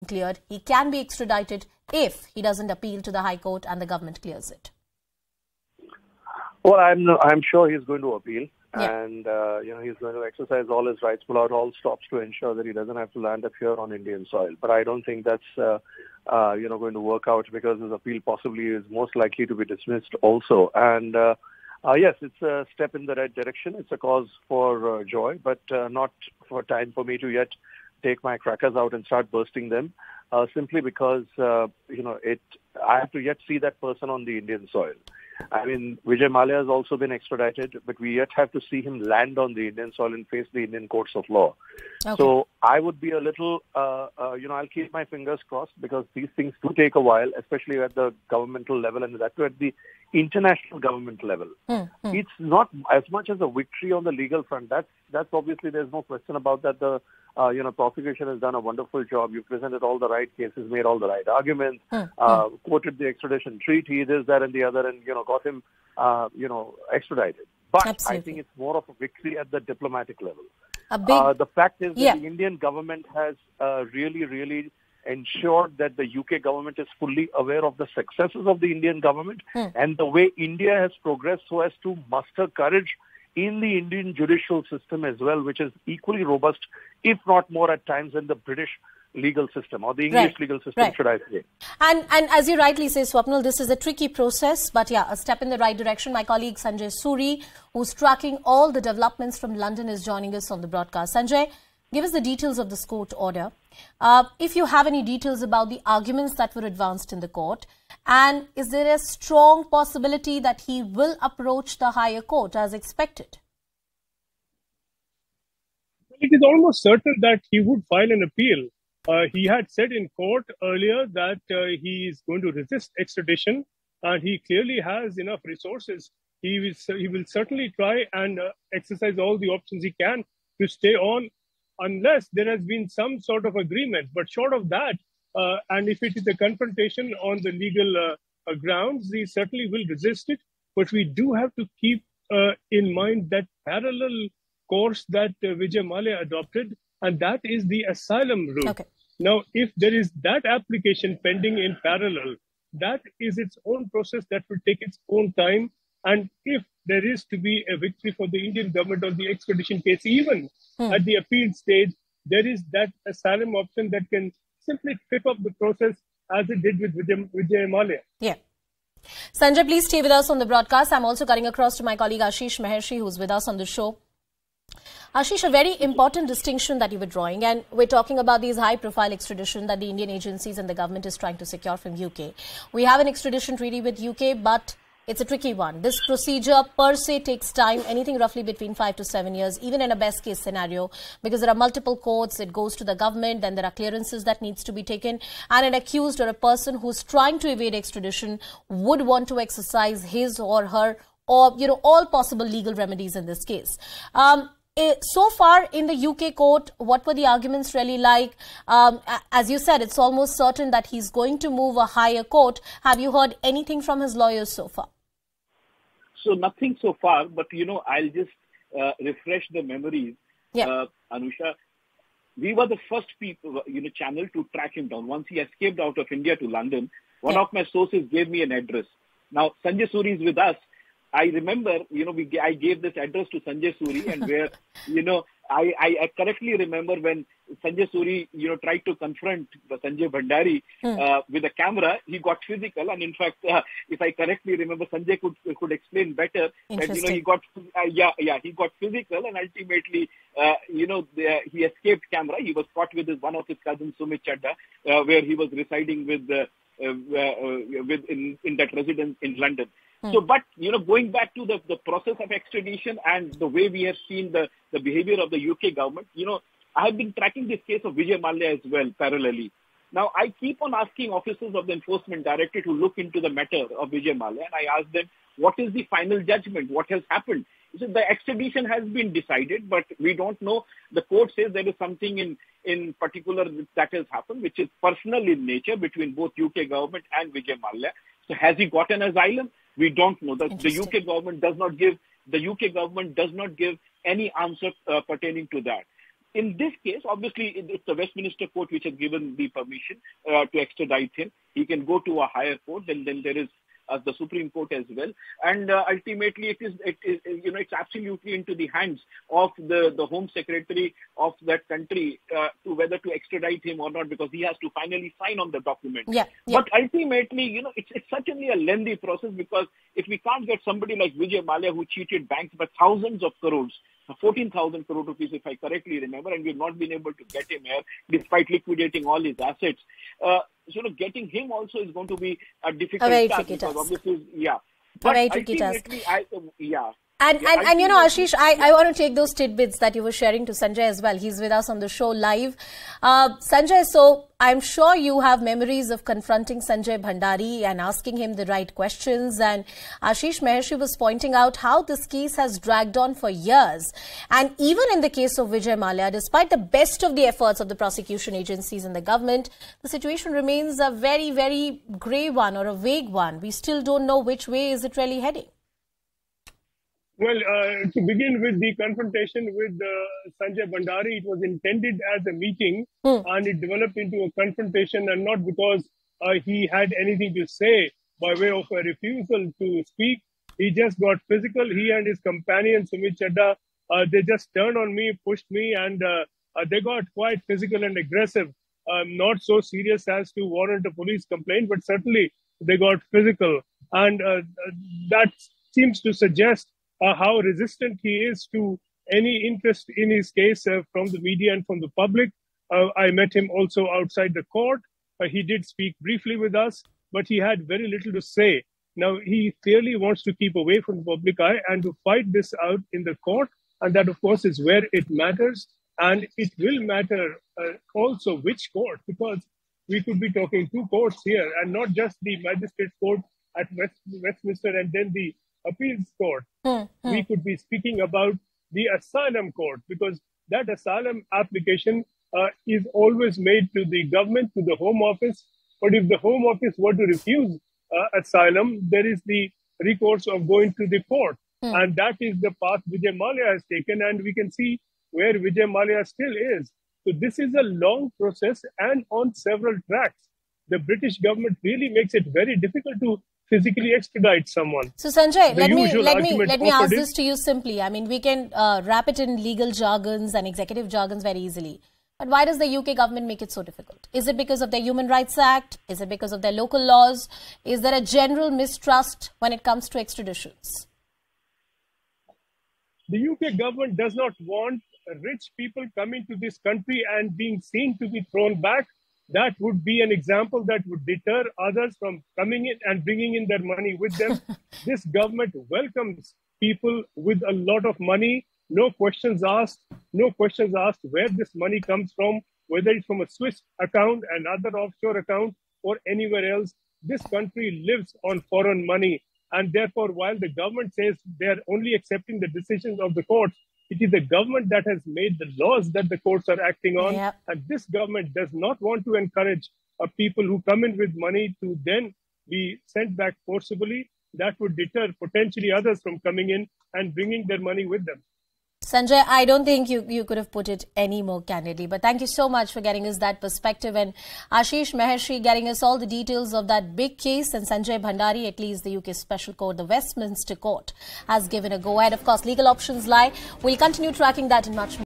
cleared, he can be extradited if he doesn't appeal to the High Court and the government clears it? Well, I'm sure he's going to appeal. Yeah. And, he's going to exercise all his rights, pull out all stops to ensure that he doesn't have to land up here on Indian soil. But I don't think that's, going to work out, because his appeal possibly is most likely to be dismissed also. And, yes, it's a step in the right direction. It's a cause for joy, but not for time for me to yet take my crackers out and start bursting them, simply because, I have to yet see that person on the Indian soil. I mean, Vijay Mallya has also been extradited, but we yet have to see him land on the Indian soil and face the Indian courts of law. Okay. So I would be a little, I'll keep my fingers crossed, because these things do take a while, especially at the governmental level and that too at the international government level. It's not as much as a victory on the legal front. That's obviously, there's no question about that. The prosecution has done a wonderful job. You presented all the right cases, made all the right arguments, quoted the extradition treaty, this, that, and the other, and got him, extradited. But Absolutely. I think it's more of a victory at the diplomatic level. The fact is that the Indian government has really, really ensured that the UK government is fully aware of the successes of the Indian government and the way India has progressed so as to muster courage in the Indian judicial system as well, which is equally robust, if not more at times, than the British legal system, or the English legal system, should I say. And as you rightly say, Swapnil, this is a tricky process, but yeah, a step in the right direction. My colleague Sanjay Suri, who's tracking all the developments from London, is joining us on the broadcast. Sanjay, give us the details of this court order. If you have any details about the arguments that were advanced in the court, and is there a strong possibility that he will approach the higher court as expected? It is almost certain that he would file an appeal. He had said in court earlier that he is going to resist extradition, and he clearly has enough resources. He will certainly try and exercise all the options he can to stay on, unless there has been some sort of agreement. But short of that, and if it is a confrontation on the legal grounds, he certainly will resist it. But we do have to keep in mind that parallel course that Vijay Mallya adopted, and that is the asylum route. Okay. Now, if there is that application pending in parallel, that is its own process that will take its own time. And if there is to be a victory for the Indian government on the extradition case, even at the appeal stage, there is that asylum option that can simply trip up the process, as it did with Vijay Mallya. Yeah. Sanjay, please stay with us on the broadcast. I'm also cutting across to my colleague Ashish Mehrishi, who's with us on the show. Ashish, a very important distinction that you were drawing, and we're talking about these high-profile extradition that the Indian agencies and the government is trying to secure from UK. We have an extradition treaty with UK, but it's a tricky one. This procedure per se takes time, anything roughly between 5 to 7 years, even in a best-case scenario, because there are multiple courts, it goes to the government, then there are clearances that needs to be taken, and an accused or a person who's trying to evade extradition would want to exercise his or her, or all possible legal remedies in this case. So far in the UK court, what were the arguments really like? As you said, it's almost certain that he's going to move a higher court. Have you heard anything from his lawyers so far? So nothing so far, but I'll just refresh the memories. Yeah. Anusha, we were the first people, channel to track him down. Once he escaped out of India to London, one of my sources gave me an address. Now, Sanjay Suri is with us. I remember, I gave this address to Sanjay Suri, and where, I correctly remember when Sanjay Suri, tried to confront Sanjay Bhandari with a camera, he got physical. And in fact, if I correctly remember, Sanjay could explain better that, he got, he got physical, and ultimately, he escaped camera. He was caught with one of his cousins, Sumit Chadda, where he was residing with in that residence in London. So, but, going back to the process of extradition and the way we have seen the behavior of the UK government, I have been tracking this case of Vijay Mallya as well, parallelly. Now, I keep on asking officers of the Enforcement Directorate to look into the matter of Vijay Mallya, and I ask them, what is the final judgment? What has happened? So the extradition has been decided, but we don't know. The court says there is something in particular that has happened, which is personal in nature between both UK government and Vijay Mallya. So has he got an asylum? We don't know. The UK government does not give any answer pertaining to that. in this case, obviously, it's the Westminster court which has given the permission to extradite him. He can go to a higher court, and then there is the Supreme Court as well. And ultimately, it's absolutely into the hands of the Home Secretary of that country to whether to extradite him or not, because he has to finally sign on the document. Yeah. But ultimately, it's certainly a lengthy process, because if we can't get somebody like Vijay Mallya, who cheated banks by thousands of crores, 14,000 crore rupees, if I correctly remember, and we've not been able to get him here despite liquidating all his assets. Getting him also is going to be a difficult task, because obviously, But a very tricky task. And Ashish, I want to take those tidbits that you were sharing to Sanjay as well. He's with us on the show live. Sanjay, so I'm sure you have memories of confronting Sanjay Bhandari and asking him the right questions. And Ashish Mehrishi was pointing out how this case has dragged on for years. And even in the case of Vijay Mallya, despite the best of the efforts of the prosecution agencies and the government, the situation remains a very, very grey one, or a vague one. We still don't know which way is it really heading. Well, to begin with the confrontation with Sanjay Bhandari, it was intended as a meeting and it developed into a confrontation, and not because he had anything to say by way of a refusal to speak. He just got physical. He and his companion, Sumit Chadda, they just turned on me, pushed me, and they got quite physical and aggressive. Not so serious as to warrant a police complaint, but certainly they got physical. And that seems to suggest how resistant he is to any interest in his case from the media and from the public. I met him also outside the court. He did speak briefly with us, but he had very little to say. Now, he clearly wants to keep away from the public eye and to fight this out in the court. And that, of course, is where it matters. And it will matter also which court, because we could be talking two courts here, and not just the magistrate court at Westminster and then the appeals court. We could be speaking about the asylum court, because that asylum application is always made to the government, to the Home Office. But if the Home Office were to refuse asylum, there is the recourse of going to the court. And that is the path Vijay Mallya has taken, and we can see where Vijay Mallya still is. So this is a long process and on several tracks. The British government really makes it very difficult to physically extradite someone. So Sanjay, let me ask this to you simply. I mean, we can wrap it in legal jargons and executive jargons very easily. But why does the UK government make it so difficult? Is it because of their Human Rights Act? Is it because of their local laws? Is there a general mistrust when it comes to extraditions? The UK government does not want rich people coming to this country and being seen to be thrown back. That would be an example that would deter others from coming in and bringing in their money with them. This government welcomes people with a lot of money. No questions asked. No questions asked where this money comes from, whether it's from a Swiss account, another offshore account, or anywhere else. This country lives on foreign money. And therefore, while the government says they're only accepting the decisions of the courts, it is the government that has made the laws that the courts are acting on. And this government does not want to encourage people who come in with money to then be sent back forcibly. That would deter potentially others from coming in and bringing their money with them. Sanjay, I don't think you could have put it any more candidly, but thank you so much for getting us that perspective, and Ashish Mehrishi getting us all the details of that big case. And Sanjay Bhandari, at least the UK Special Court, the Westminster Court, has given a go-ahead. Of course, legal options lie. We'll continue tracking that and much more.